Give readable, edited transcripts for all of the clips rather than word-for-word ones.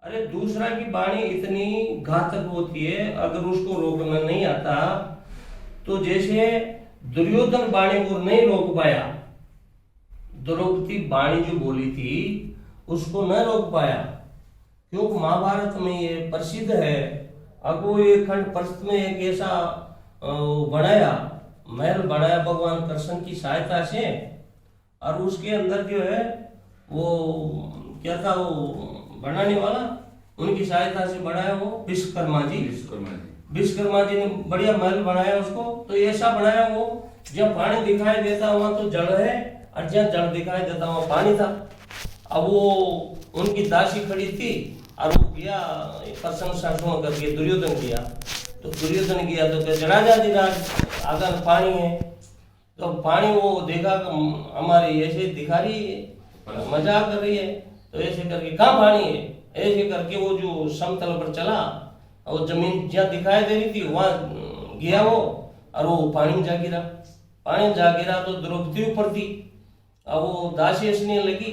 अरे दूसरा की वाणी इतनी घातक होती है, अगर उसको रोकना नहीं आता तो जैसे दुर्योधन वाणी को नहीं रोक पाया, द्रौपदी वाणी जो बोली थी उसको न रोक पाया, क्योंकि महाभारत में ये प्रसिद्ध है। अब वो एक खंड प्रस्थ में एक ऐसा बनाया, महल बनाया भगवान कृष्ण की सहायता से, और उसके अंदर जो है वो क्या था, वो बनाने वाला उनकी सहायता से बनाया वो विश्वकर्मा जी ने बढ़िया महल बनाया उसको। तो ऐसा बनाया वो, जब पानी दिखाई देता वहां तो जल है, और जहाँ जल दिखाई देता वहां पानी था। अब वो उनकी दासी खड़ी थी और वो गया प्रशंसा सुन करके दुर्योधन गया, तो दुर्योधन गया तो क्या जनाजा दिराज आगा पानी है, तो पानी वो देखा कि हमारी ऐसे दिखा रही है, मजाक कर रही है, तो ऐसे करके कहाँ पानी है, ऐसे करके वो जो समतल पर चला और जमीन जहाँ दिखाई दे रही थी वहां गया वो, और वो पानी में जा गिरा। पानी में जा गिरा तो द्रौपदी ऊपर थी। अब वो दासी हंसने लगी,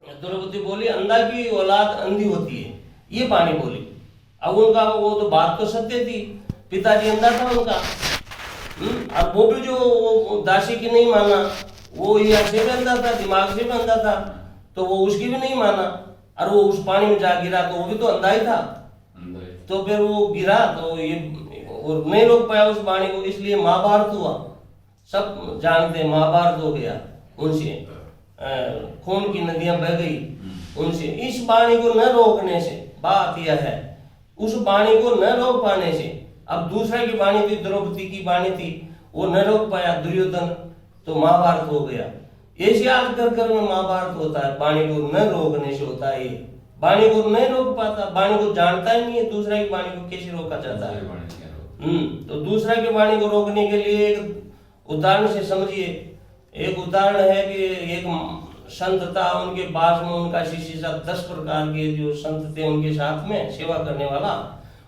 द्रौपदी बोली अंधा की औलाद अंधी होती है, ये पानी बोली। अब उनका वो तो बात तो सत्य थी, पिताजी अंधा था उनका। अब वो भी जो दासी की नहीं माना, वो ये से भी अंधा था, दिमाग से भी अंधा था, तो वो उसकी भी नहीं माना, और वो उस पानी में जा गिरा तो वो भी तो अंधा ही था। तो फिर वो गिरा तो ये और नहीं रोक पाया उस वाणी को, इसलिए महाभारत हुआ। सब जानते हैं महाभारत हो गया उनसे, खून की नदियां बह गई उनसे। इस वाणी को न रोकने से, बात यह है उस वाणी को न रोक पाने से। अब दूसरा की वाणी थी, द्रौपदी की वाणी थी, वो न रोक पाया दुर्योधन, तो महाभारत हो गया। ऐसे आज कर में महाभारत होता है, वाणी को न रोकने से होता है। ये वाणी को नहीं रोक पाता, वाणी को जानता ही नहीं है दूसरा की वाणी को कैसे रोका जाता है। तो दूसरा की वाणी को रोकने के लिए एक उदाहरण से समझिए। एक उदाहरण है कि एक संत था, उनके पास में उनका शिष्य था, 10 प्रकार के जो संत थे उनके साथ में सेवा करने वाला।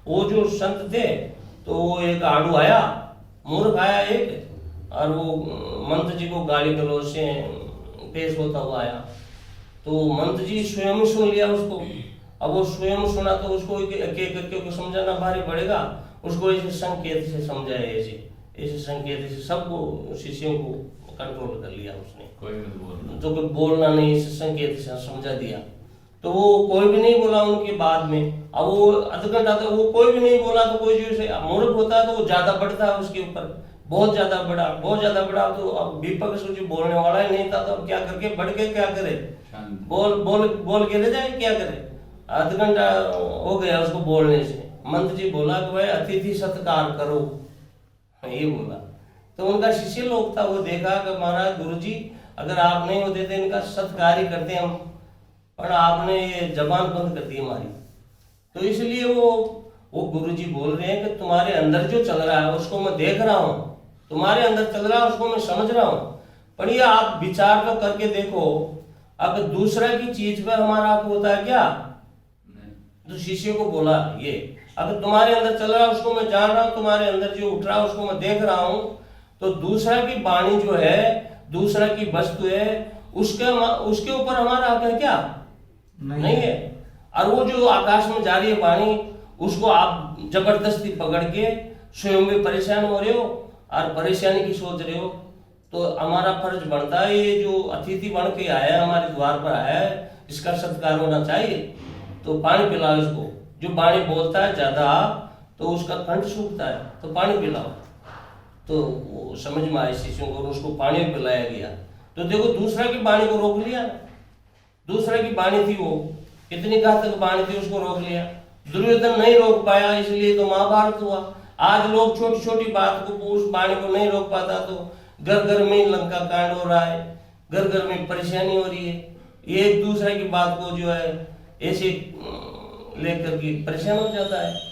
वो जो संत थे तो वो एक आड़ू आया, मूर्ख आया एक, और वो मंत्र जी को गाली गलौज से पेश होता हुआ आया। तो मंत्र जी स्वयं सुन लिया उसको। अब वो स्वयं सुना तो उसको एक समझाना भारी पड़ेगा, उसको ऐसे संकेत से समझाया, ऐसे संकेत से सबको शिष्यों को कंट्रोल कर लिया उसने, तो कोई बोलना नहीं, इसे संकेत से समझा दिया। तो वो कोई भी नहीं बोला उनके बाद में। अब वो अध घंटा तो वो कोई भी नहीं बोला, तो कोई जो मूर्ख होता है तो वो ज्यादा बढ़ता है उसके ऊपर, बहुत ज्यादा बढ़ा। तो अब विपक्ष जो बोलने वाला ही नहीं था, तो अब क्या करके बढ़ के क्या करे, बोल के रह जाए, क्या करे। आध घंटा हो गया उसको बोलने से। मंत्र जी बोला कि भाई अतिथि सत्कार करो, ये बोला। तो उनका शिष्य लोग था, वो देखा कि महाराज गुरुजी अगर आप नहीं होते थे इनका सत्कार ही करते हम, पर आपने ये जबान बंद कर दी हमारी। तो इसलिए वो गुरुजी बोल रहे हैं कि तुम्हारे अंदर जो चल रहा है उसको मैं देख रहा हूँ, तुम्हारे अंदर चल रहा है उसको मैं समझ रहा हूँ, पर ये आप विचार तो करके देखो, अब दूसरा की चीज पर हमारा हक होता है क्या। तो शिष्य को बोला ये, अगर तुम्हारे अंदर चल रहा है उसको मैं जान रहा हूँ, तुम्हारे अंदर जो उठ रहा है उसको मैं देख रहा हूँ, तो दूसरा की वाणी जो है, दूसरा की वस्तु है, उसके ऊपर हमारा हक है क्या, नहीं है। और वो जो आकाश में जा रही है वाणी, उसको आप जबरदस्ती पकड़ के स्वयं भी परेशान हो रहे हो और परेशानी की सोच रहे हो, तो हमारा फर्ज बनता है, ये जो अतिथि बन के आया है, हमारे द्वार पर आया है, इसका सत्कार होना चाहिए। तो पानी पिलाओ इसको, जो पानी बोलता है ज्यादा तो उसका कंठ सूखता है, तो पानी पिलाओ। तो वो समझ में आए शिष्यों को, उसको पानी पिलाया गया। तो देखो दूसरा की वाणी को रोक लिया, दूसरा की वाणी थी वो, कितनी घातक वाणी थी, उसको रोक लिया। दुर्योधन नहीं रोक पाया, इसलिए तो महाभारत हुआ। आज लोग छोटी छोटी बात को, उस वाणी को नहीं रोक पाता, तो घर घर में लंका कांड हो रहा है, घर घर में परेशानी हो रही है। एक दूसरे की बात को जो है ऐसे लेकर के परेशान हो जाता है।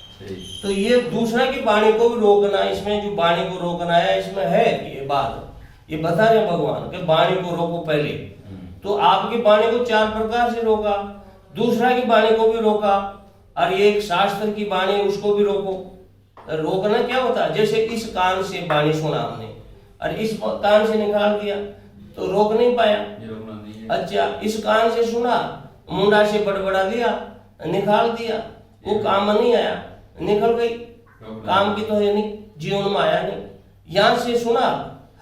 तो ये दूसरा की वाणी को भी रोकना, इसमें जो वाणी को रोकना है इसमें है ये बात, ये बता रहे भगवान कि वाणी को रोको पहले। तो आपकी वाणी को 4 प्रकार से रोका, दूसरा की वाणी को भी रोका, और एक शास्त्र की वाणी उसको भी रोको। रोकना क्या होता है, जैसे इस कान से वाणी सुना हमने और इस कान से निकाल दिया तो रोक नहीं पाया। अच्छा, इस कान से सुना, मुंडा से बड़बड़ा दिया, निकाल दिया, वो काम में नहीं आया, निकल गई, काम की तो है नहीं, जीवन में आया नहीं। यहाँ से सुना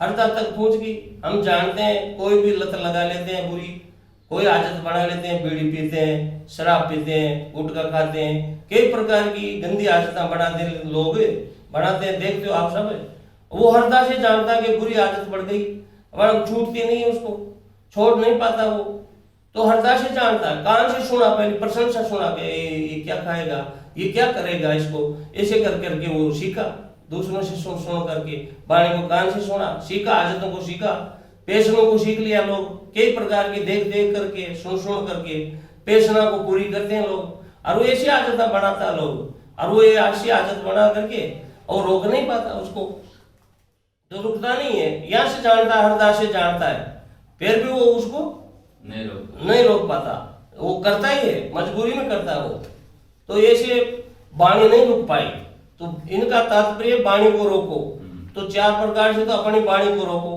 हरदा तक पहुंच गई। हम जानते हैं कोई भी लत लगा लेते हैं बुरी, कोई आदत बना लेते हैं, बीड़ी पीते हैं, शराब पीते हैं, गुटखा खाते हैं, कई प्रकार की गंदी आदतें बनाते लोग बनाते हैं, देखते हो आप सब। वो हरदा से जानता है कि बुरी आदत बढ़ गई, अब छूटती नहीं है, उसको छोड़ नहीं पाता वो, तो हरदा से जानता है। कान से सुना, पहले प्रशंसा सुना के ये क्या खाएगा, ये क्या करेगा, इसको ऐसे कर करके वो सीखा, दूसरों से सुन करके वाणी को कान से सुना, सीखा, आदतों को सीखा, पेशनों को सीख लिया लोग, कई प्रकार की देख देख करके सुन करके पेशना को पूरी करते हैं लोग, और वो ऐसी आदत बनाता है लोग, और वो ये ऐसी आदत बना करके और रोक नहीं पाता उसको, तो रुकता नहीं है। यहाँ से जानता है, हरदा से जानता है, फिर भी वो उसको नहीं रोक पाता, वो करता ही है, मजबूरी में करता है वो। तो ऐसे वाणी नहीं रुक पाई। तो इनका तात्पर्य वाणी को रोको। तो चार प्रकार से तो अपनी वाणी को रोको,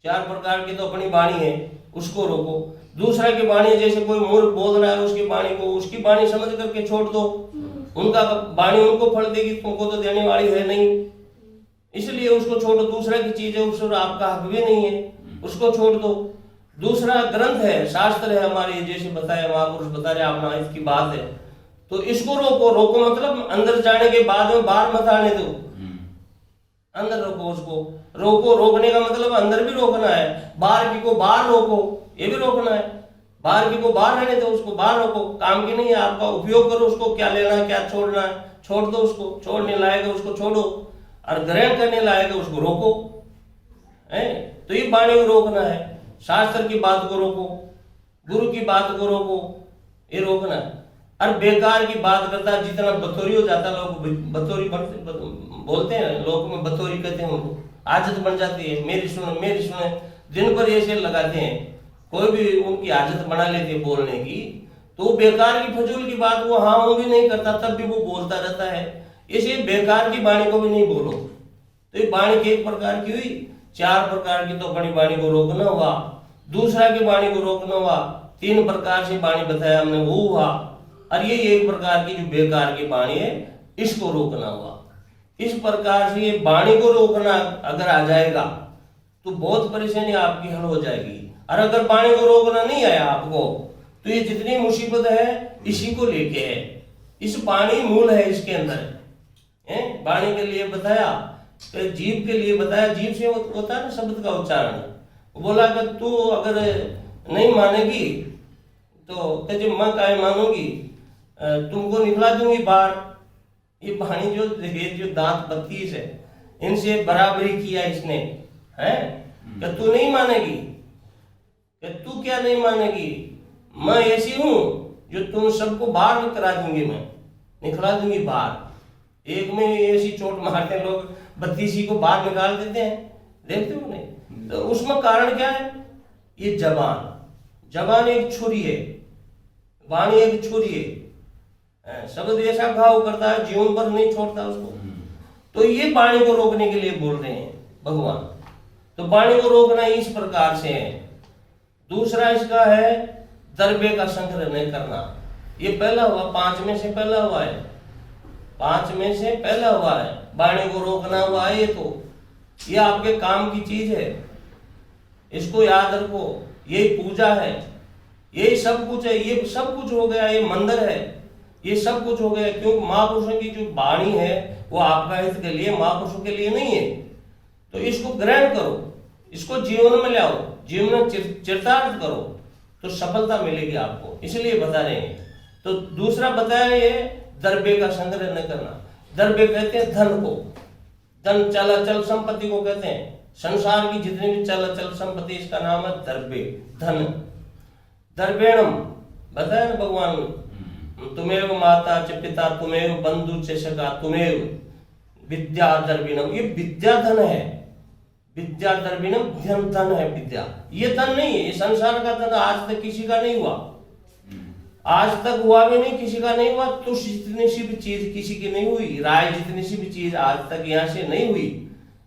चार प्रकार की तो अपनी वाणी है, उसको रोको। दूसरा की वाणी, जैसे कोई मूर्ख बोल रहा है उसकी वाणी को, उसकी वाणी समझ करके छोड़ दो, उनका वाणी उनको फल देगी, तुमको तो देने वाली है नहीं, इसलिए उसको छोड़ो। दूसरा की चीज है, उसको आपका हक भी नहीं है, उसको छोड़ दो। दूसरा ग्रंथ है, शास्त्र है हमारे, जैसे बताया महापुरुष बता रहे अपना, इसकी बात है, तो इसको रोको। रोको मतलब अंदर जाने के बाद में बाहर मत आने दो, अंदर रोको उसको। रोको, रोकने का मतलब अंदर भी रोकना है, बाहर की को बाहर रोको, ये भी रोकना है। बाहर की को बाहर रहने दो, उसको बाहर रोको, काम की नहीं है आपका, उपयोग करो उसको, क्या लेना है क्या छोड़ना है छोड़ दो उसको, छोड़ने लायक है उसको छोड़ो, और ग्रहण करने लायक है उसको रोको, है। तो ये वाणी को रोकना है, शास्त्र की बात को रोको, गुरु की बात को रोको, ये रोकना है। और बेकार की बात करता है, जितना बतौरी हो जाता है, लोग बतौरी बोलते हैं, लोग में बतौरी कहते हैं उनको, आदत बन जाती है, मेरी सुने दिन भर ऐसे लगाते हैं, कोई भी उनकी आदत बना लेते हैं बोलने की, तो बेकार की फजूल की बात वो हाँ वो भी नहीं करता, तब भी वो बोलता रहता है। इसे बेकार की वाणी को भी नहीं बोलो। तो ये वाणी की एक प्रकार की हुई, चार प्रकार की तो अपनी वाणी को रोकना हुआ, दूसरा की वाणी को रोकना हुआ, तीन प्रकार से वाणी बताया हमने वो हुआ, और ये एक प्रकार की जो बेकार की वाणी है इसको रोकना हुआ। इस प्रकार से ये वाणी को रोकना अगर आ जाएगा तो बहुत परेशानी आपकी हल हो जाएगी। और अगर वाणी को रोकना नहीं आया आपको, तो ये जितनी मुसीबत है इसी को लेके है, इस वाणी मूल है इसके अंदर है। वाणी के लिए बताया, तो जीव के लिए बताया, जीव से होता है ना शब्द का उच्चारण। बोला कि तू अगर नहीं मानेगी तो कहे मैं काय मानूंगी, तुमको निकला दूंगी बाहर। ये वाणी जो दांत 32 है, इनसे बराबरी किया इसने, है कि तू नहीं मानेगी, कि तू क्या नहीं मानेगी, मैं ऐसी हूं जो तुम सबको बाहर करा दूंगी, मैं निकला दूंगी बाहर। एक में ऐसी चोट मारते हैं लोग, 32 को बाहर निकाल देते हैं, देखते हो नहीं। तो उसमें कारण क्या है, ये जबान एक छुरी है, वाणी एक छुरी है, शब्द ऐसा घाव करता है, जीवन पर नहीं छोड़ता उसको। तो ये वाणी को रोकने के लिए बोल रहे हैं भगवान। तो वाणी को रोकना इस प्रकार से है। दूसरा इसका है द्रव्य का संग्रह नहीं करना, ये पहला हुआ, 5 में से पहला हुआ है, 5 में से पहला हुआ है, वाणी को रोकना हुआ है। ये आपके काम की चीज है, इसको याद रखो, ये पूजा है, ये सब कुछ है, ये सब कुछ हो गया, ये मंदिर है, ये सब कुछ हो गया। क्योंकि महापुरुषों की जो वाणी है वो आपका हित के लिए, महापुरुषों के लिए नहीं है। तो इसको ग्रहण करो, इसको जीवन में लाओ, जीवन में चरितार्थ करो, तो सफलता मिलेगी आपको, इसलिए बता रहे हैं। तो दूसरा बताया ये द्रव्य का संग्रह न करना। द्रव्य कहते हैं धन को, धन चल संपत्ति को कहते हैं। संसार की जितनी भी चल संपत्ति, इसका नाम है द्रव्य, धन। द्रव्यणम बताया ना भगवान, तुमेव माता च पिता, तुमेव बंधु च सखा, तुमेव विद्या द्रविणम। ये विद्या धन है, विद्या द्रविणम, धन है विद्या। ये धन नहीं है, ये संसार का धन आज तक किसी का नहीं हुआ, आज तक हुआ भी नहीं, किसी का नहीं हुआ। तो जितनी सी भी चीज किसी की नहीं हुई, राय जितनी सी भी चीज आज तक यहाँ से नहीं हुई।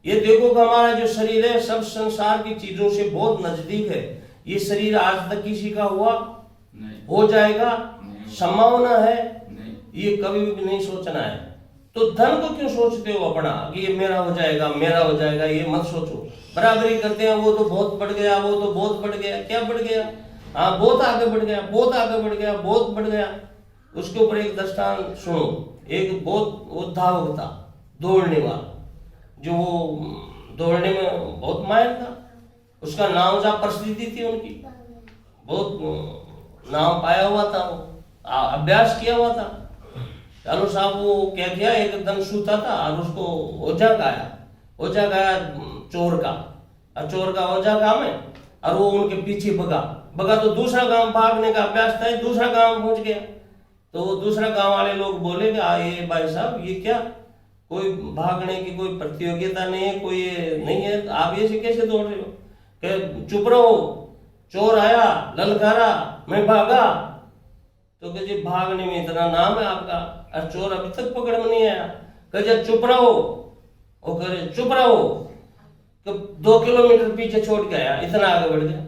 ये देखो कि हमारा जो शरीर है सब संसार की चीजों से बहुत नजदीक है। ये शरीर आज तक किसी का हुआ नहीं, हो जाएगा संभावना है, ये कभी भी नहीं सोचना है। तो धन को क्यों सोचते हो अपना कि ये मेरा हो जाएगा, मेरा हो जाएगा, ये मत सोचो। बराबरी करते हैं, वो तो बहुत बढ़ गया, वो तो बहुत बढ़ गया। क्या बढ़ गया? हाँ, बहुत आगे बढ़ गया, बहुत आगे बढ़ गया, बहुत बढ़ गया। उसके ऊपर एक दृष्टांत सुनो। एक बहुत वो धावक था, दौड़ने वाला, जो वो दौड़ने में बहुत माहिर था। उसका नाम था, प्रसिद्धि थी उनकी, बहुत नाम पाया हुआ था, वो अभ्यास किया हुआ था। चलो साहब, वो क्या किया, एक दिन सूता था और उसको ओझा गाया चोर का, और चोर का ओझा काम है, और वो उनके पीछे भगा तो दूसरा गांव भागने का अभ्यास था, दूसरा गांव पहुंच गया। तो दूसरा गांव वाले लोग बोले कि ये भाई साहब, ये क्या, कोई भागने की कोई प्रतियोगिता नहीं है, कोई नहीं है, आप ऐसे कैसे दौड़ रहे हो? कि चुप रहो, चोर आया, ललकारा, मैं भागा। तो कहे जी, भागने में इतना नाम है आपका, और चोर अभी तक पकड़ में नहीं आया। कहे चुप रहो, वो करे चुप रहो, तो 2 किलोमीटर पीछे छोड़ के आया, इतना आगे बढ़ गया।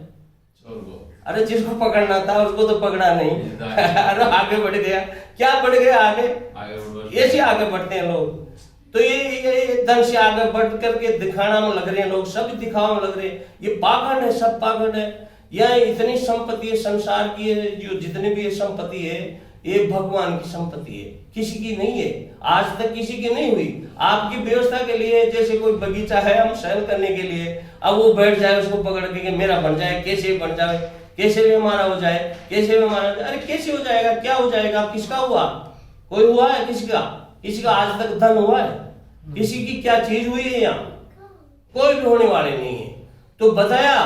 अरे जिसको पकड़ना था उसको तो पकड़ा नहीं, अरे आगे बढ़ गया। क्या बढ़ गया? आगे ऐसे आगे बढ़ते हैं लोग। तो ये धन से आगे बढ़ करके दिखाना में लग रहे हैं लोग, सब दिखावा में लग रहे हैं। ये पाखंड है, सब पाखंड है। यह इतनी संपत्ति है संसार की है, जो जितनी भी ये संपत्ति है, ये भगवान की संपत्ति है, किसी की नहीं है। आज तक किसी की नहीं हुई। आपकी व्यवस्था के लिए, जैसे कोई बगीचा है हम सहल करने के लिए, अब वो बैठ जाए, उसको पकड़ के मेरा बन जाए, कैसे बन जाए, कैसे भी हमारा हो जाए, कैसे भी हमारा। अरे कैसे हो जाएगा, क्या हो जाएगा, किसका हुआ? कोई हुआ है किसी का आज तक धन हुआ है? किसी की क्या चीज हुई है? यहाँ कोई भी होने वाले नहीं है। तो बताया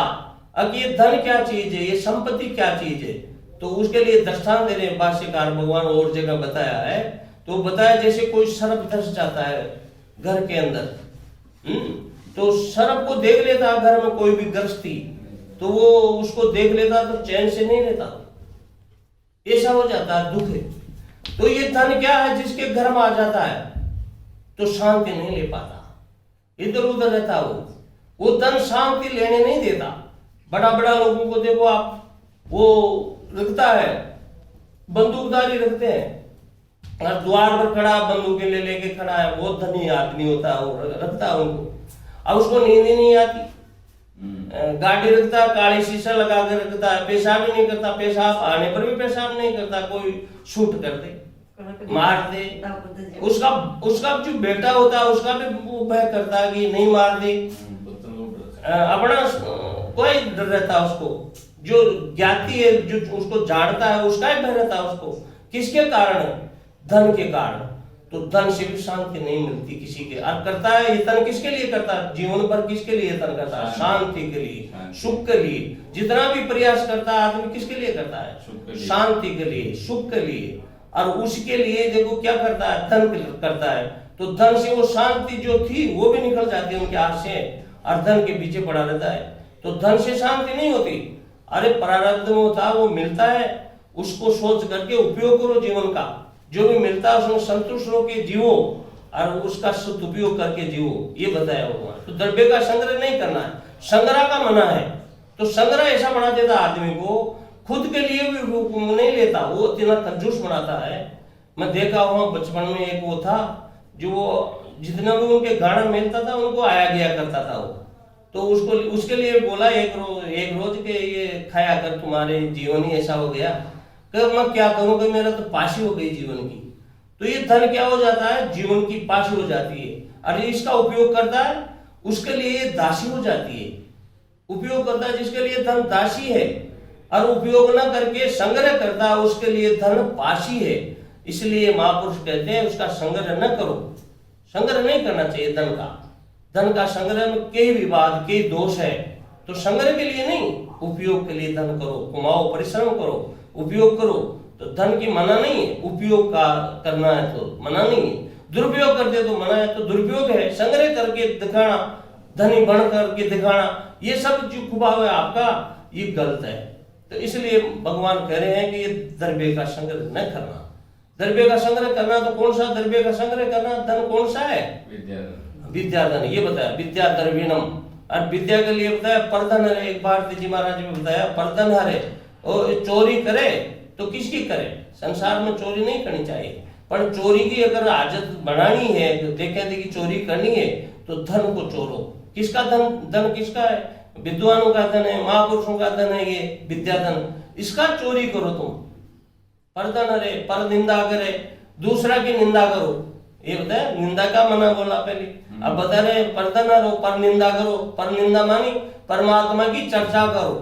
अब ये धन क्या चीज है, ये संपत्ति क्या चीज है। तो उसके लिए दृष्टांत दे रहे हैं भाष्यकार भगवान, और जगह बताया है। तो बताया जैसे कोई सर्प धस जाता है घर के अंदर, तो सर्प को देख लेता घर में कोई भी गृहस्थी, तो वो उसको देख लेता तो चैन से नहीं रहता, ऐसा हो जाता है, दुख है। तो ये धन क्या है, जिसके घर में आ जाता है तो शांति नहीं ले पाता, इधर उधर रहता। वो धन शांति लेने नहीं देता। बड़ा बड़ा लोगों को देखो आप, वो रखता है, बंदूकदारी रखते हैं, और द्वार पर खड़ा बंदूकें ले लेके खड़ा है, बहुत धनी आदमी होता है, वो रखता है उनको। अब उसको नींद ही नहीं आती, गाड़ी रखता है, काली शीशा लगा कर रखता है, पेशाब ही नहीं करता, पेशाब आने पर भी पेशाब नहीं करता, कोई शूट कर दे, मार दे। उसका जो बेटा होता है उसका भी वो भय करता है कि नहीं मार दे, अपना कोई डर रहता है उसको। जो ज्ञाति है, जो उसको जानता है, उसका ही भय रहता है उसको। किसके कारण? धन के कारण। तो धन से भी शांति नहीं मिलती किसी के। और करता है ये धन किसके लिए करता है? जीवन भर किसके लिए धन करता है? शांति के लिए, सुख के लिए। जितना भी प्रयास करता है आदमी किसके लिए करता है? शांति के लिए, सुख के लिए। और उसके लिए देखो क्या करता है, धन करता है। तो धन से वो शांति जो थी वो भी निकल जाती है उनके हाथ से, और धन के पीछे पड़ा रहता है। तो धन से शांति नहीं होती। अरे प्रारब्ध में होता वो मिलता है, उसको सोच करके उपयोग करो जीवन का। जो भी मिलता है उसमें संतुष्ट होकर जियो, और उसका सदुपयोग करके जियो, ये बताया भगवान। तो द्रव्य का संग्रह नहीं करना है, संग्रह का मना है। तो संग्रह ऐसा बना देता आदमी को, खुद के लिए भी नहीं लेता, वो इतना कंजूस बनाता है। मैं देखा हुआ बचपन में, एक वो था जो जितना भी उनके गाड़ा मिलता था उनको आया गया करता था वो। तो उसके लिए बोला एक रोज के ये खाया कर, तुम्हारे जीवन ही ऐसा हो गया। मैं क्या करूं कि मेरा तो पाशी हो गई जीवन की। तो ये धन क्या हो जाता है, जीवन की पाशी हो जाती है। अरे इसका उपयोग करता है उसके लिए दासी हो जाती है। उपयोग करता है जिसके लिए धन दासी है, और उपयोग न करके संग्रह करता है उसके लिए धन पाशी है। इसलिए महापुरुष कहते हैं उसका संग्रह न करो। संग्रह नहीं करना चाहिए धन का। धन का संग्रह में कई विवाद, कई दोष है। तो संग्रह के लिए नहीं, उपयोग के लिए धन करो, कमाओ, परिश्रम करो, उपयोग करो। तो धन की मना नहीं है, उपयोग का करना है तो मना नहीं है। दुरुपयोग करते तो मना है, तो दुरुपयोग है। संग्रह करके दिखाना, धनी बन करके दिखाना, ये सब जो खुबाव है आपका, ये गलत है। तो इसलिए भगवान कह रहे हैं कि ये द्रव्य का संग्रह न करना। द्रव्य का संग्रह करना तो कौन सा द्रव्य का संग्रह करना? धन कौन सा है? विद्या धन। ये बताया विद्या द्रविणम। और विद्या के लिए बताया परधन हरे। एक भारती जी महाराज ने बताया परधन हरे। और चोरी करे तो किसकी करे? संसार में चोरी नहीं करनी चाहिए, पर चोरी की अगर आदत बनानी है, देखें थे कि चोरी करनी है तो धन को चोरो। किसका धन? धन किसका है? विद्वानों का धन है, महापुरुषों का धन है, ये विद्या धन, इसका चोरी करो तुम। परधन हरे, पर निंदा करे, दूसरा की निंदा करो। ये बताया निंदा का मना बोला पहले, अब बता रहे परधन हरो, पर निंदा करो। पर निंदा मानी परमात्मा की चर्चा करो,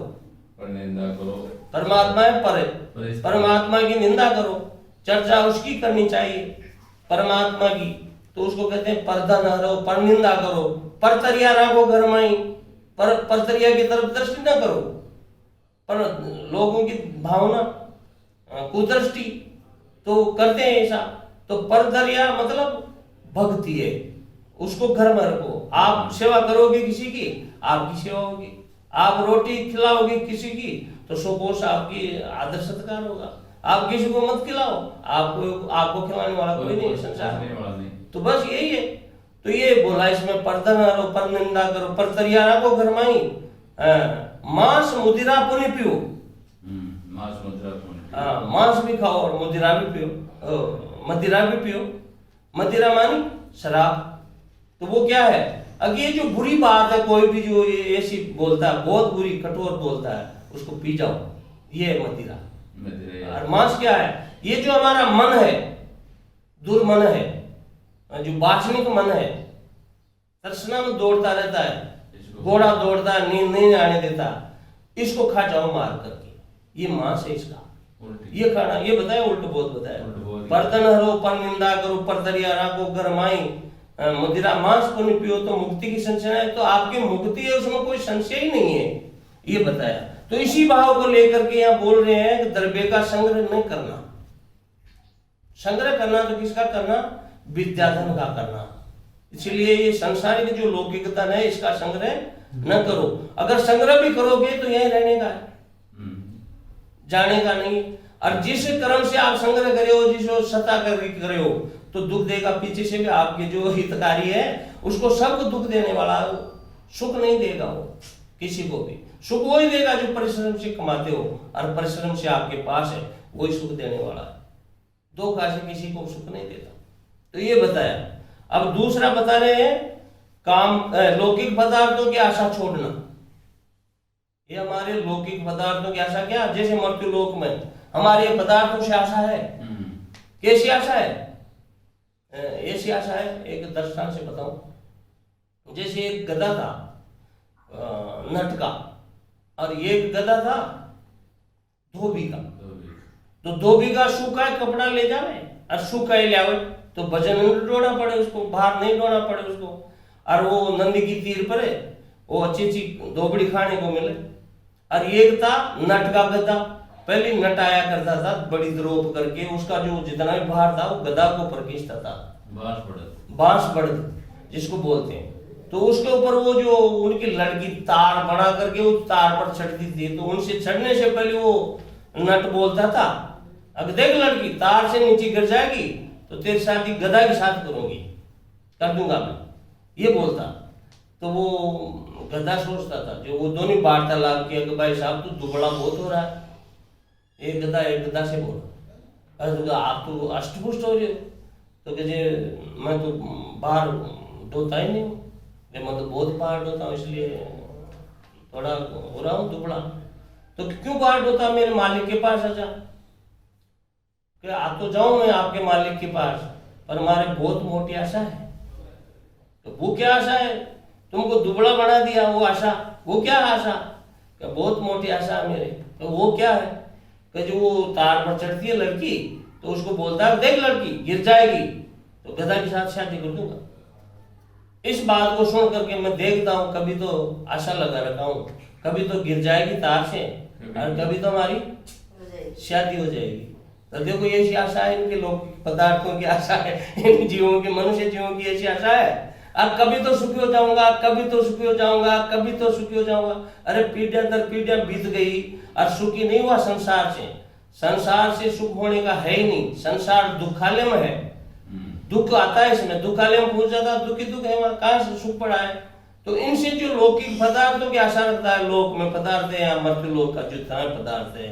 पर निंदा करो, परमात्मा है परे, परमात्मा की निंदा करो, चर्चा उसकी करनी चाहिए परमात्मा की, तो उसको कहते हैं परधन हरो, पर निंदा करो। परतरिया राखो घर माई, परतरिया की तरफ दृष्टि न करो, पर लोगों की भावना कुदृष्टि तो करते हैं ऐसा। तो परतरिया मतलब भक्ति है, उसको घर में रखो। आप सेवा करोगे किसी की, आपकी सेवा होगी। आप रोटी खिलाओगे किसी की तो सुपोष आपकी आदर सत्कार होगा। आप किसी को मत खिलाओ, आपको खिलाने वाला कोई नहीं है संसार में। तो बस यही है। तो ये बोला इसमें परधन हरो, पर निंदा करो, परतरिया राखो घर माई, मांस मुदिरा पुनि पियो। मांस भी खाओ और मुदिरा भी पियो, मदिरा भी पियो। मदिरा मानी शराब। तो वो क्या है? अब ये जो बुरी बात है, कोई भी जो ये ऐसी बोलता है, बहुत बुरी कठोर बोलता है, उसको पी जाओ, ये है मदिरा। और मांस क्या है? ये जो हमारा मन है, दुर्मन है, जो वासनिक मन है, तृष्णा में दौड़ता रहता है, घोड़ा दौड़ता है, नींद नहीं आने देता, इसको खा जाओ मार करके। ये मांस है इसका, ये खाना। ये बताया उल्ट बहुत बताया। परधन हरो, पर निंदा करो, परतरिया राखो घर माई, मदिरा मांस को नहीं पियो तो मुक्ति की संशय है। तो आपकी मुक्ति है, उसमें कोई संशय ही नहीं है, ये बताया। तो इसी भाव को लेकर के यहाँ बोल रहे हैं कि द्रव्य का संग्रह नहीं करना। संग्रह करना तो किसका करना? विद्याधन का करना। इसलिए ये संसारिक जो लौकिक धन है, इसका संग्रह न करो। अगर संग्रह भी करोगे तो यही रहने का है, जाने का नहीं। और जिस कर्म से आप संग्रह करे हो, जिसको सत्ता करके करे हो, तो दुख देगा पीछे से भी। आपके जो हितकारी है उसको सबको दुख देने वाला, सुख नहीं देगा वो किसी को भी। सुख वही देगा जो परिश्रम से कमाते हो, और परिश्रम से आपके पास है, वही सुख देने वाला है। धोखा से किसी को सुख नहीं देता। तो ये बताया। अब दूसरा बता रहे हैं काम लौकिक पदार्थों की आशा छोड़ना। ये हमारे लौकिक पदार्थों की आशा क्या? जैसे मृत्यु लोक में हमारे पदार्थों से आशा है। कैसी आशा है? ऐसी आशा है, एक दृष्टांत से बताऊं। जैसे एक गधा था नट का, और एक गधा था धोबी का। तो धोबी का सूखा कपड़ा ले जावे और सूखा ही ले आवे, तो वजन नहीं ढोना पड़े उसको, भार नहीं ढोना पड़े उसको, और वो नंदी की तीर पर है, वो अच्छी अच्छी धोबड़ी खाने को मिले। और एक था नट का गधा। पहले नट आया करता था बड़ी द्रोप करके, उसका जो जितना भी भार था वो गधा को पर खींचता था, बांस बढ़त जिसको बोलते हैं। तो उसके ऊपर वो जो उनकी लड़की तार बना करके उस तार पर चढ़ती थी, तो उनसे चढ़ने से पहले वो नट बोलता था, अगर देख लड़की तार से नीचे गिर जाएगी तो तेरी शादी गधा के साथ करूंगी, कर दूंगा मैं, ये बोलता। तो वो गधा सोचता था, जो वो दोनों वार्तालाप किया कि भाई साहब तू दुबला बहुत हो रहा है। एक गधा से बोला, अरे तो आप तो अष्टपुष्ट हो रहे हो। तो कहे मैं तो बाहर धोता ही नहीं हूँ, मैं तो बहुत बाहर धोता हूँ, इसलिए थोड़ा हो रहा हूँ दुबला। तो क्यों बाहर धोता? मेरे मालिक के पास आ जा। आप तो जाऊं मैं आपके मालिक के पास, पर हमारे बहुत मोटी आशा है। तो वो क्या आशा है? तुमको दुबला बना दिया, वो आशा। वो क्या आशा? कि बहुत मोटी आशा है मेरे। तो वो क्या है? कि जो वो तार पर चढ़ती है लड़की, तो उसको बोलता है देख लड़की गिर जाएगी तो गधा के साथ शादी कर दूंगा। इस बात को सुन करके मैं देखता हूँ, कभी तो आशा लगा रखा हूँ, कभी तो गिर जाएगी तार से, और कभी तो हमारी शादी हो जाएगी। तो देखो ऐसी आशा है, इनके लोग पदार्थों की आशा है, इन जीवों की, मनुष्य जीवों की ऐसी आशा है। अब कभी तो सुखी हो जाऊंगा, कभी तो सुखी हो जाऊंगा, कभी तो सुखी हो जाऊंगा। अरे पीढ़ियां दर पीढ़ियां बीत गई और सुखी नहीं हुआ संसार से। संसार से सुख होने का है ही नहीं। संसार दुखालय में है, दुख आता है इसमें, दुखालय में पूछ जाता दुखी दुख है, वहां कहां से सुख पड़ा है? तो इनसे जो लौकिक पदार्थों की आशा रखता है, लोक में पदार्थ है या मृत्यु लोक का जो धन पदार्थ है,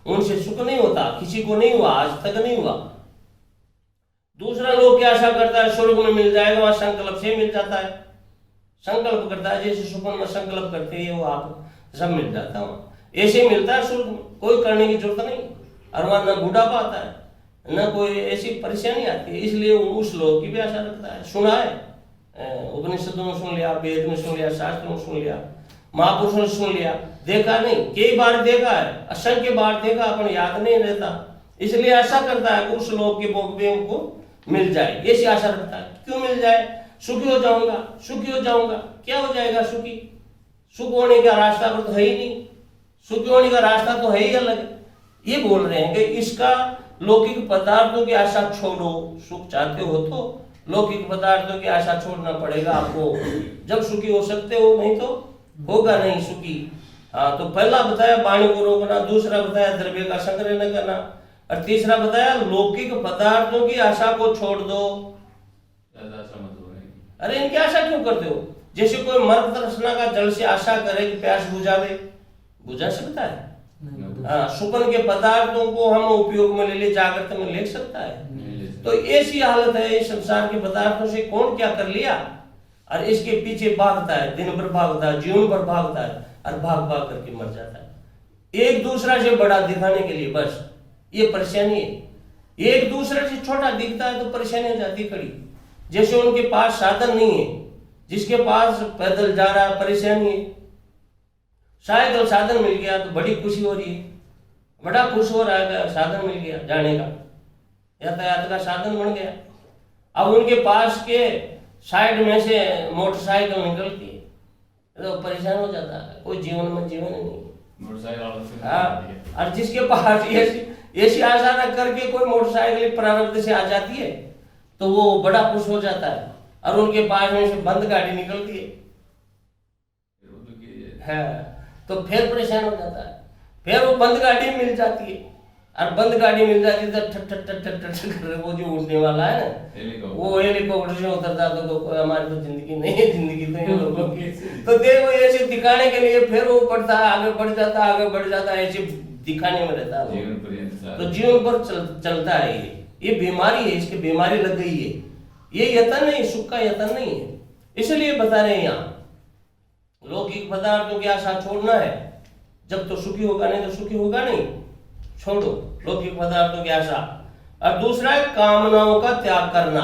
उनसे सुख नहीं होता, किसी को नहीं हुआ, आज तक नहीं हुआ। दूसरा लोग क्या आशा करता है, स्वर्ग में मिल जाएगा, वहां संकल्प से मिल जाता है, संकल्प करता है, जैसे सुपन में संकल्प करते हैं वो आप सब मिल जाता है, ऐसे मिलता है स्वर्ग में, कोई करने की जरूरत नहीं। और वहां न बुढ़ापा आता है, न कोई ऐसी परेशानी आती है, इसलिए उस लोग की भी आशा रखता है। सुना है, उपनिषदों में सुन लिया, वेद में सुन लिया, शास्त्र में सुन लिया, महापुरुषों ने सुन लिया, देखा नहीं, कई बार देखा है, असंख्य बार देखा, अपन याद नहीं रहता, इसलिए आशा करता है उस लोग के भोग भी हमको मिल जाए, ऐसी आशा रखता है। क्यों मिल जाए, सुखी हो जाऊंगा, सुखी हो जाऊंगा। क्या हो जाएगा सुखी? सुख होने का रास्ता पर तो है ही नहीं, सुखी होने का रास्ता तो है ही अलग। ये बोल रहे हैं कि इसका लौकिक पदार्थों की आशा छोड़ो, सुख चाहते हो तो लौकिक पदार्थों की आशा छोड़ना पड़ेगा आपको, जब सुखी हो सकते हो, नहीं तो होगा नहीं सुखी। तो पहला बताया वाणी को रोकना, दूसरा बताया द्रव्य का संग्रह न करना, और तीसरा बताया लौकिक पदार्थों की आशा को छोड़ दो। अरे इनकी आशा क्यों करते हो? जैसे कोई मर्ग तृष्णा का जल से आशा करे कि प्यास बुझावे, बुझा सकता है? सुपन के पदार्थों को हम उपयोग में ले ले, जागृत में ले सकता है? तो ऐसी हालत है, इस संसार के पदार्थों से कौन क्या कर लिया, और इसके पीछे भागता है, दिन भर भागता है, जीवन भर भागता है, और भाग भाग करके मर जाता है, एक दूसरा से बड़ा दिखाने के लिए। बस ये परेशानी है, एक दूसरे से छोटा दिखता है तो परेशानी हो जाती खड़ी। जैसे उनके पास साधन नहीं है, जिसके पास पैदल जा रहा है परेशानी है, साइकिल साधन मिल गया तो बड़ी खुशी हो रही है, बड़ा खुश हो रहा है, साधन मिल गया जाने का, यातायात का साधन बन गया। अब उनके पास के साइड में से मोटरसाइकिल निकलती है तो परेशान हो जाता है, कोई जीवन में जीवन नहीं मोटरसाइकिल। हाँ, और जिसके पास ऐसी आशा रख करके कोई मोटरसाइकिल प्रारब्ध से आ जाती है तो वो बड़ा खुश हो जाता है, और उनके पास में से बंद गाड़ी निकलती है तो फिर परेशान हो जाता है। फिर वो बंद गाड़ी मिल जाती है, और बंद गाड़ी मिल जाती है तो ठट ठट ठट ठट ठट कर वो जो उड़ने वाला है ना, वो हेलीकॉप्टर से उतरता तो कोई हमारी तो जिंदगी नहीं है, जिंदगी तो ये लोगों की। तो देखो ऐसे दिखाने के लिए फिर वो बढ़ता है, आगे बढ़ जाता है, आगे बढ़ जाता है, ऐसे दिखाने में रहता है, तो जीवन पर चलता है। ये बीमारी है, इसकी बीमारी लग गई है, ये यतन नहीं, सुख का यतन नहीं है। इसलिए बता रहे हैं यहाँ लौकिक पदार्थों की आशा छोड़ना है, जब तो सुखी होगा, नहीं तो सुखी होगा नहीं, छोड़ो लौकिक पदार्थों की आशा। और दूसरा है कामनाओं का त्याग करना,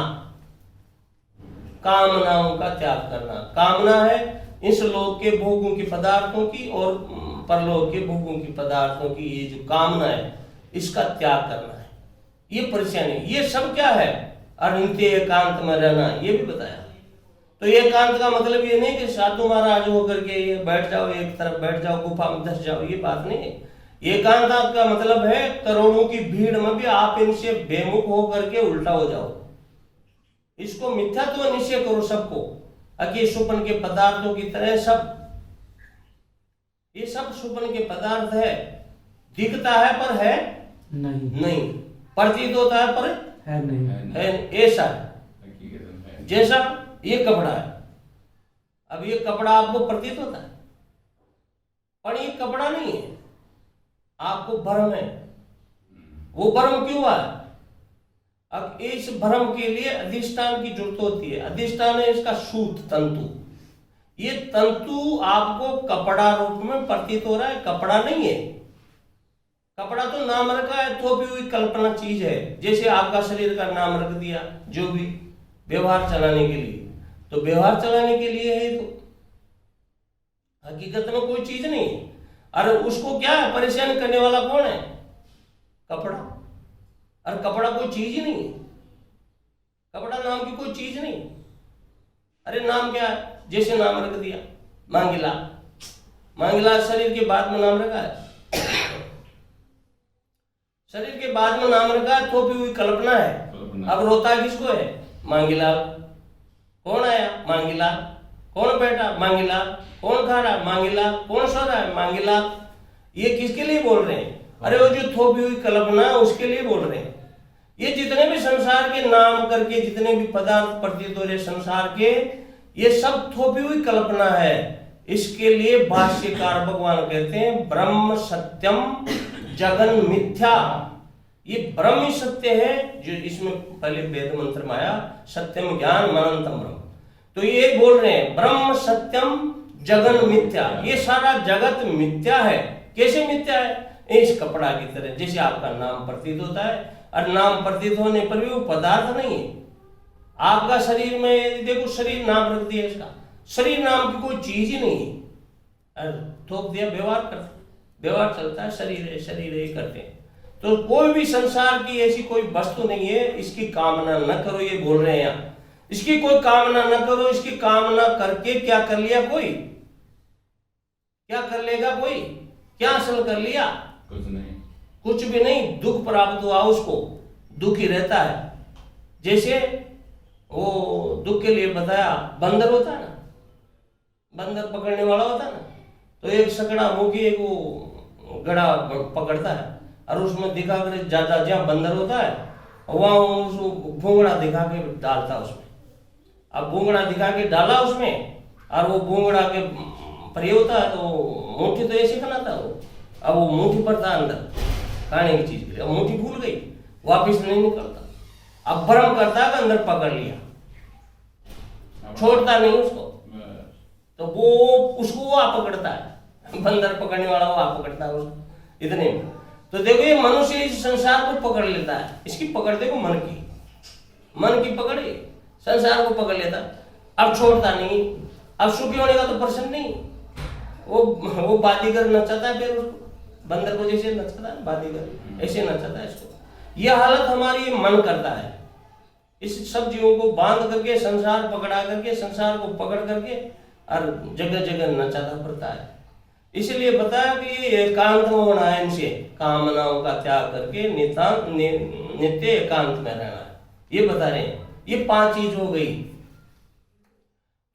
कामनाओं का त्याग करना। कामना है इस लोक के भोगों की पदार्थों की और परलोक के भोगों की पदार्थों की, ये जो कामना है इसका त्याग करना है, ये परेशानी। ये सब क्या है? अनित्य एकांत में रहना, ये भी बताया। तो एकांत का मतलब ये नहीं कि साधु महाराज होकर के ये बैठ जाओ, एक तरफ बैठ जाओ, गुफा में धस जाओ, ये बात नहीं है। एकांत का मतलब है करोड़ों की भीड़ में भी आप इनसे बेमुख होकर के उल्टा हो जाओ, इसको मिथ्यात्व निश्चय करो सबको, कि सुपन के पदार्थों की तरह सब, ये सब सुपन के पदार्थ है, दिखता है पर है नहीं, प्रतीत होता है पर है नहीं, ऐसा है। जैसा ये कपड़ा है, अब ये कपड़ा आपको प्रतीत होता है पर ये कपड़ा नहीं है, आपको भ्रम है। वो भ्रम क्यों हुआ? अब इस भ्रम के लिए अधिष्ठान की जरूरत होती है। अधिष्ठान है इसका सूत तंतु, ये तंतु आपको कपड़ा रूप में प्रतीत हो रहा है, कपड़ा नहीं है। कपड़ा तो नाम रखा है, थोपी हुई कल्पना चीज है, जैसे आपका शरीर का नाम रख दिया जो भी व्यवहार चलाने के लिए, तो व्यवहार चलाने के लिए है, तो हकीकत में कोई चीज नहीं है। अरे उसको क्या है, परेशान करने वाला कौन है? कपड़ा। और कपड़ा कोई चीज ही नहीं है, कपड़ा नाम की कोई चीज नहीं। अरे नाम क्या है? जैसे नाम रख दिया मांगीला, मांगीला शरीर के बाद में नाम रखा है, शरीर के बाद में नाम रखा है, थोपी हुई कल्पना है। अब रोता किसको है? मांगीलाल। कौन आया? मांगीलाल। कौन बैठा? मांगीलाल। कौन खा रहा? मांगीलाल। कौन सो रहा है? मांगीलाल। ये किसके लिए बोल रहे हैं? अरे वो जो थोपी हुई कल्पना उसके लिए बोल रहे हैं। ये जितने भी संसार के नाम करके जितने भी पदार्थ प्रतीत हो रहे संसार के, ये सब थोपी हुई कल्पना है। इसके लिए भाष्यकार भगवान कहते हैं ब्रह्म सत्यम जगन मिथ्या, ये ब्रह्म ही सत्य है। जो इसमें पहले वेद मंत्र में आया, सत्यम ज्ञान मनंतम ब्रह्म, तो ये बोल रहे हैं ब्रह्म सत्यम जगन मिथ्या, ये सारा जगत मिथ्या है। कैसे मिथ्या है? इस कपड़ा की तरह, जैसे आपका नाम प्रतीत होता है और नाम प्रतीत होने पर भी वो पदार्थ नहीं है। आपका शरीर में देखो, शरीर नाम रख दिया, इसका शरीर नाम की कोई चीज ही नहीं है, थोप दिया, व्यवहार चलता है, शरीर है करते हैं। तो कोई भी संसार की ऐसी कोई वस्तु नहीं है, इसकी कामना न करो, ये बोल रहे हैं यहाँ। इसकी कोई कामना न करो, इसकी कामना करके क्या कर लिया कोई, क्या कर लेगा कोई, क्या हासिल कर लिया? कुछ नहीं, कुछ भी नहीं। दुख प्राप्त हुआ उसको, दुख ही रहता है। जैसे वो दुख के लिए बताया, बंदर होता है ना, बंदर पकड़ने वाला होता है ना, तो एक सकड़ा मुखी एक वो गड़ा पकड़ता है और उसमें दिखा कर ज्यादा जहाँ बंदर होता है वहां उसको भूंगड़ा दिखा के डालता उसमें। अब भूंगड़ा दिखा के डाला उसमें और वो भूंगड़ा के प्रयोग होता है, तो मुट्ठी तो ऐसे बनाता वो, अब वो मुट्ठी पर था अंदर खाने की चीज के लिए, अब मुट्ठी भूल गई, वापिस नहीं निकलता। अब भ्रम करता है अंदर पकड़ लिया, छोड़ता नहीं उसको, तो वो उसको वो आप पकड़ता है, बंदर पकड़ने वाला वो आप पकड़ता है उसको, इतने में। तो देखो ये मनुष्य इस संसार को पकड़ लेता है, इसकी पकड़ देखो मन की पकड़ है, संसार को पकड़ लेता, अब छोड़ता नहीं। अब सुखी होने का तो प्रश्न नहीं, वो बादीगर नचाता है, फिर उसको बंदर को जैसे नचाता है बादीगर, ऐसे नचाता है इसको। यह हालत हमारी मन करता है, इस सब जीवों को बांध करके, संसार पकड़ा करके, संसार को पकड़ करके और जगह जगह नचाता पड़ता है। इसलिए बताया कि एकांत में होना है, इनसे कामनाओं का त्याग करके नित्य एकांत में रहना है, ये बता रहे हैं। ये 5 चीज हो गई।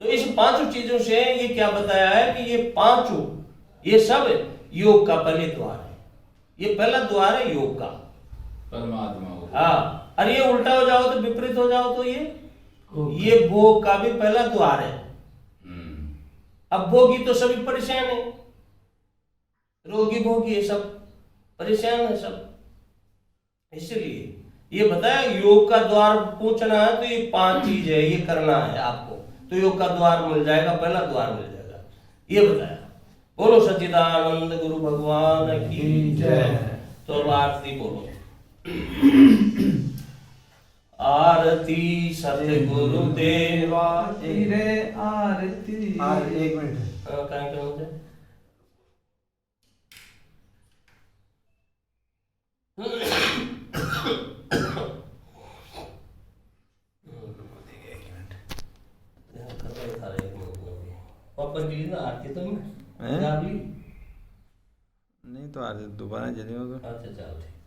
तो इस 5 चीजों से ये क्या बताया है कि ये 5 ये सब योग का पहले द्वार है, ये पहला द्वार है योग का, परमात्मा। हाँ, और ये उल्टा हो जाओ तो विपरीत हो जाओ तो ये भोग का भी पहला द्वार है। अब भोगी तो सभी परेशान है, रोगी भोगी है, सब परेशान है सब। इसलिए ये बताया योग का द्वार पूछना है तो ये 5 चीज है, ये करना है आपको, तो योग का द्वार मिल जाएगा, पहला द्वार मिल जाएगा, ये बताया। बोलो सच्चिदानंद गुरु भगवान की जय। तो आरती बोलो। आरती सतगुरु देवा रे आरती। एक मिनट कहीं कहीं आरती तो नहीं तो आरती दोबारा चलेगा। अच्छा चल ठीक।